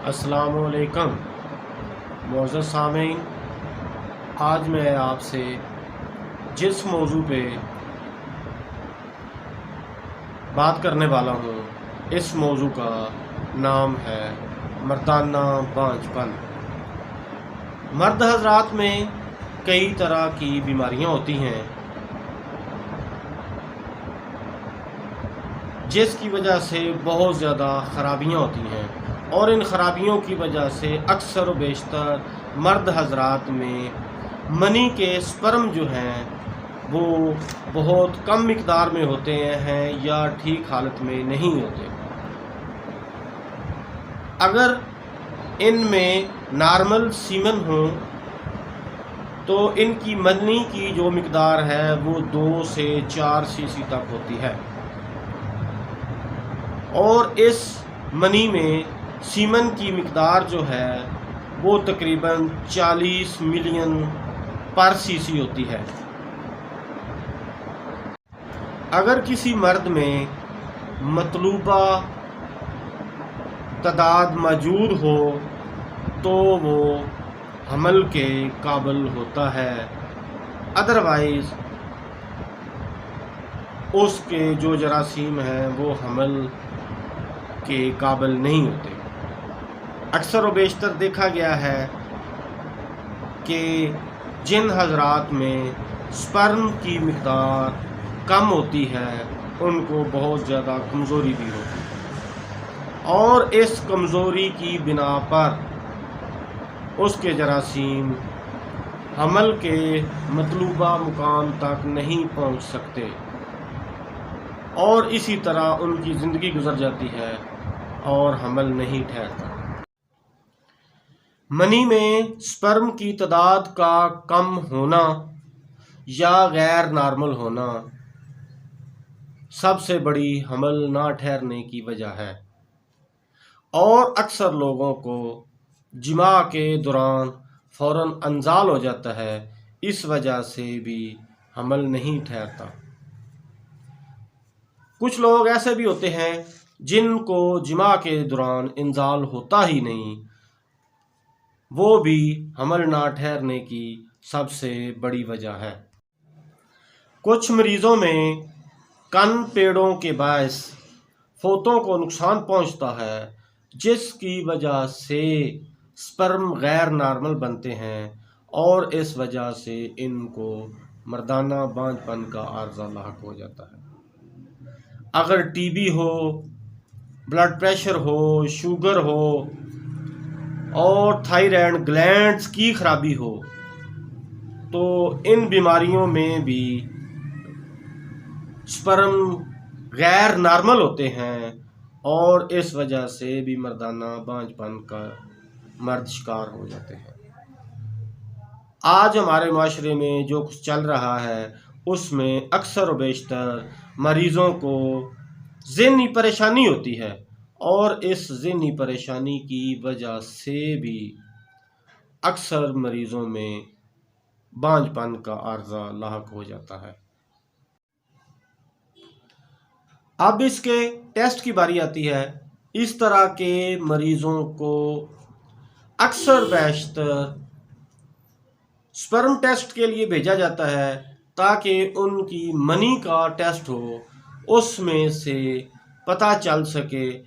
السلام علیکم معزز سامعین، آج میں آپ سے جس موضوع پہ بات کرنے والا ہوں اس موضوع کا نام ہے مردانہ بانجھ پن۔ مرد حضرات میں کئی طرح کی بیماریاں ہوتی ہیں جس کی وجہ سے بہت زیادہ خرابیاں ہوتی ہیں، اور ان خرابیوں کی وجہ سے اکثر و بیشتر مرد حضرات میں منی کے سپرم جو ہیں وہ بہت کم مقدار میں ہوتے ہیں یا ٹھیک حالت میں نہیں ہوتے۔ اگر ان میں نارمل سیمن ہوں تو ان کی منی کی جو مقدار ہے وہ 2 سے 4 cc تک ہوتی ہے، اور اس منی میں سیمن کی مقدار جو ہے وہ تقریباً 40 ملین پر cc ہوتی ہے۔ اگر کسی مرد میں مطلوبہ تعداد موجود ہو تو وہ حمل کے قابل ہوتا ہے، ادروائز اس کے جو جراثیم ہیں وہ حمل کے قابل نہیں ہوتے۔ اکثر و بیشتر دیکھا گیا ہے کہ جن حضرات میں سپرم کی مقدار کم ہوتی ہے ان کو بہت زیادہ کمزوری بھی ہوتی ہے، اور اس کمزوری کی بنا پر اس کے جراثیم حمل کے مطلوبہ مقام تک نہیں پہنچ سکتے، اور اسی طرح ان کی زندگی گزر جاتی ہے اور حمل نہیں ٹھہرتا۔ منی میں سپرم کی تعداد کا کم ہونا یا غیر نارمل ہونا سب سے بڑی حمل نہ ٹھہرنے کی وجہ ہے، اور اکثر لوگوں کو جماع کے دوران فوراً انزال ہو جاتا ہے، اس وجہ سے بھی حمل نہیں ٹھہرتا۔ کچھ لوگ ایسے بھی ہوتے ہیں جن کو جماع کے دوران انزال ہوتا ہی نہیں، وہ بھی حمل نہ ٹھہرنے کی سب سے بڑی وجہ ہے۔ کچھ مریضوں میں کن پیڑوں کے باعث فوتوں کو نقصان پہنچتا ہے، جس کی وجہ سے سپرم غیر نارمل بنتے ہیں، اور اس وجہ سے ان کو مردانہ بانجھ پن کا عارضہ لاحق ہو جاتا ہے۔ اگر ٹی بی ہو، بلڈ پریشر ہو، شوگر ہو اور تھائرائیڈ گلینڈز کی خرابی ہو تو ان بیماریوں میں بھی سپرم غیر نارمل ہوتے ہیں، اور اس وجہ سے بھی مردانہ بانجھ پن کا مرد شکار ہو جاتے ہیں۔ آج ہمارے معاشرے میں جو کچھ چل رہا ہے اس میں اکثر و بیشتر مریضوں کو ذہنی پریشانی ہوتی ہے، اور اس ذہنی پریشانی کی وجہ سے بھی اکثر مریضوں میں بانجھ پن کا عارضہ لاحق ہو جاتا ہے۔ اب اس کے ٹیسٹ کی باری آتی ہے۔ اس طرح کے مریضوں کو اکثر بیشتر سپرم ٹیسٹ کے لیے بھیجا جاتا ہے تاکہ ان کی منی کا ٹیسٹ ہو، اس میں سے پتہ چل سکے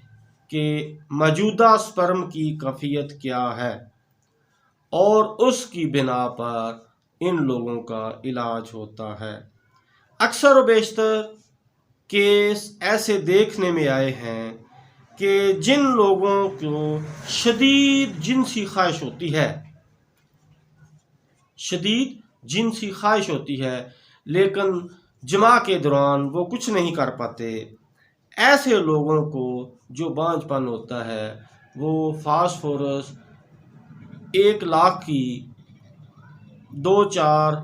کہ موجودہ سپرم کی کیفیت کیا ہے، اور اس کی بنا پر ان لوگوں کا علاج ہوتا ہے۔ اکثر و بیشتر کیس ایسے دیکھنے میں آئے ہیں کہ جن لوگوں کو شدید جنسی خواہش ہوتی ہے لیکن جماع کے دوران وہ کچھ نہیں کر پاتے، ایسے لوگوں کو جو بانجھ پن ہوتا ہے وہ فاسفورس 1,00,000 کی 2-4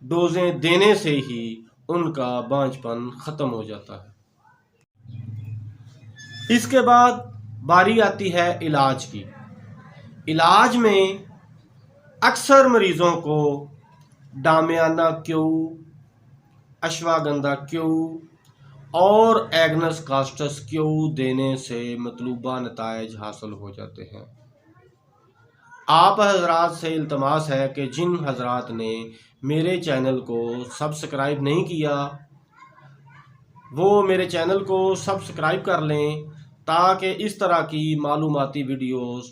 ڈوزیں دینے سے ہی ان کا بانجھ پن ختم ہو جاتا ہے۔ اس کے بعد باری آتی ہے علاج کی۔ علاج میں اکثر مریضوں کو ڈامیانہ کیو، اشواگندھا کیو اور ایگنس کاسٹس کیو دینے سے مطلوبہ نتائج حاصل ہو جاتے ہیں۔ آپ حضرات سے التماس ہے کہ جن حضرات نے میرے چینل کو سبسکرائب نہیں کیا وہ میرے چینل کو سبسکرائب کر لیں تاکہ اس طرح کی معلوماتی ویڈیوز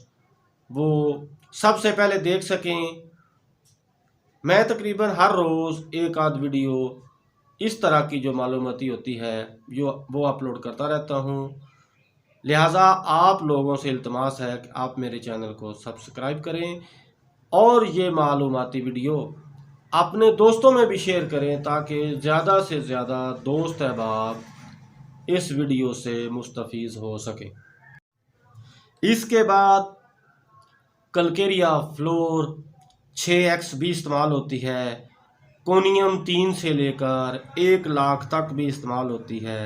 وہ سب سے پہلے دیکھ سکیں۔ میں تقریباً ہر روز ایک آدھ ویڈیو اس طرح کی جو معلوماتی ہوتی ہے وہ اپلوڈ کرتا رہتا ہوں، لہٰذا آپ لوگوں سے التماس ہے کہ آپ میرے چینل کو سبسکرائب کریں اور یہ معلوماتی ویڈیو اپنے دوستوں میں بھی شیئر کریں تاکہ زیادہ سے زیادہ دوست احباب اس ویڈیو سے مستفیض ہو سکیں۔ اس کے بعد کلکیریا فلور 6x بھی استعمال ہوتی ہے، کونیم 3 سے لے کر 1 لاکھ تک بھی استعمال ہوتی ہے۔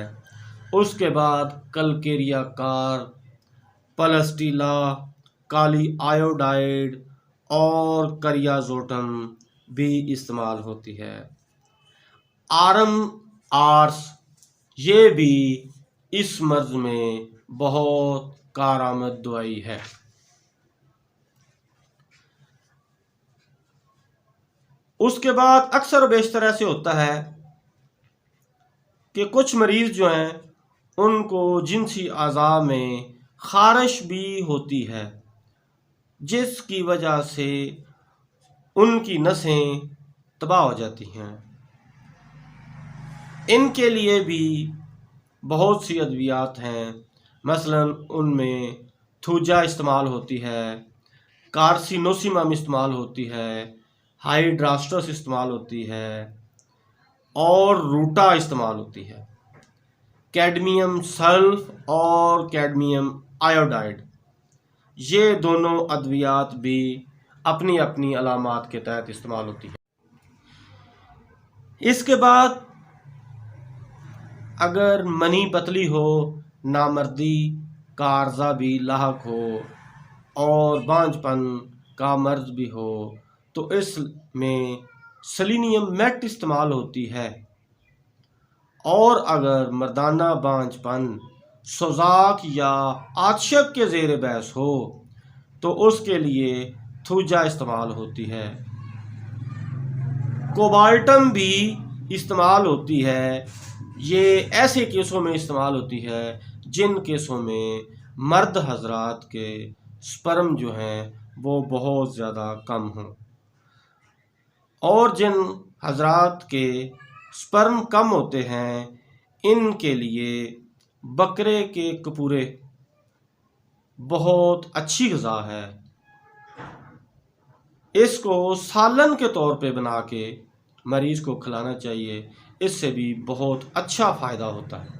اس کے بعد کلکیریا کار، پلسٹیلا، کالی آیوڈائڈ اور کریازوٹن بھی استعمال ہوتی ہے۔ آرم آرس یہ بھی اس مرض میں بہت کارآمد دوائی ہے۔ اس کے بعد اکثر و بیشتر ایسے ہوتا ہے کہ کچھ مریض جو ہیں ان کو جنسی اعضاء میں خارش بھی ہوتی ہے، جس کی وجہ سے ان کی نسیں تباہ ہو جاتی ہیں۔ ان کے لیے بھی بہت سی ادویات ہیں، مثلاً ان میں تھوجا استعمال ہوتی ہے، کارسینوسیمم استعمال ہوتی ہے، ہائیڈراسٹس استعمال ہوتی ہے اور روٹا استعمال ہوتی ہے۔ کیڈمیم سلف اور کیڈمیم آیوڈائڈ یہ دونوں ادویات بھی اپنی اپنی علامات کے تحت استعمال ہوتی ہیں۔ اس کے بعد اگر منی پتلی ہو، نامردی کا عارضہ بھی لاحق ہو اور بانجھ پن کا مرض بھی ہو تو اس میں سیلینیم میٹ استعمال ہوتی ہے، اور اگر مردانہ بانجھ پن سوزاک یا عطشت کے زیر بحث ہو تو اس کے لیے تھوجا استعمال ہوتی ہے۔ کوبالٹم بھی استعمال ہوتی ہے، یہ ایسے کیسوں میں استعمال ہوتی ہے جن کیسوں میں مرد حضرات کے سپرم جو ہیں وہ بہت زیادہ کم ہوں، اور جن حضرات کے سپرم کم ہوتے ہیں ان کے لیے بکرے کے کپورے بہت اچھی غذا ہے۔ اس کو سالن کے طور پہ بنا کے مریض کو کھلانا چاہیے، اس سے بھی بہت اچھا فائدہ ہوتا ہے۔